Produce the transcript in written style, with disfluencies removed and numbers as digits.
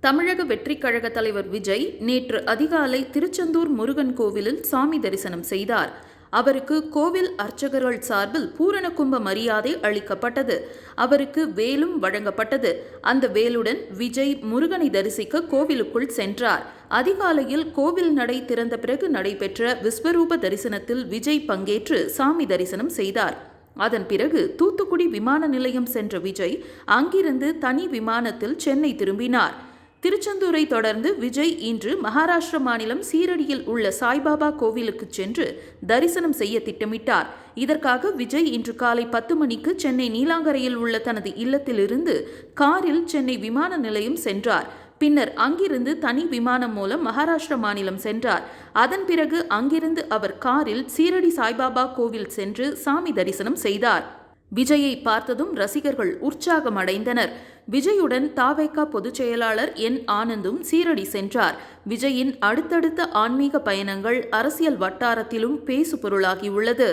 தமிழக வெற்றிக் கழக தலைவர் விஜய் நேற்று அதிகாலை திருச்செந்தூர் முருகன் கோவிலில் சாமி தரிசனம் செய்தார். அவருக்கு கோவில் அர்ச்சகர்கள் சார்பில் பூரண கும்ப மரியாதை அளிக்கப்பட்டது. அவருக்கு வேலும் வழங்கப்பட்டது. அந்த வேலுடன் விஜய் முருகனை தரிசிக்க கோவிலுக்குள் சென்றார். அதிகாலையில் கோவில் நடை திறந்த பிறகு நடைபெற்ற விஸ்வரூப தரிசனத்தில் விஜய் பங்கேற்று சாமி தரிசனம் செய்தார். அதன் பிறகு தூத்துக்குடி விமான நிலையம் சென்ற விஜய் அங்கிருந்து தனி விமானத்தில் சென்னை திரும்பினார். திருச்செந்தூரை தொடர்ந்து விஜய் இன்று மகாராஷ்டிர மாநிலம் சீரடியில் உள்ள சாய்பாபா கோவிலுக்கு சென்று தரிசனம் செய்ய திட்டமிட்டார். இதற்காக விஜய் இன்று காலை 10 மணிக்கு சென்னை நீலாங்கரையில் உள்ள தனது இல்லத்திலிருந்து காரில் சென்னை விமான நிலையம் சென்றார். பின்னர் அங்கிருந்து தனி விமானம் மூலம் மகாராஷ்டிர மாநிலம் சென்றார். அதன் பிறகு அங்கிருந்து அவர் காரில் சீரடி சாய்பாபா கோவில் சென்று சாமி தரிசனம் செய்தார். விஜயை பார்த்ததும் ரசிகர்கள் உற்சாகம் அடைந்தனர். விஜயுடன் தவேக பொதுச் செயலாளர் என். ஆனந்தும் சீரடி சென்றார். விஜயின் அடுத்தடுத்த ஆன்மீக பயணங்கள் அரசியல் வட்டாரத்திலும் பேசு பொருளாகியுள்ளது.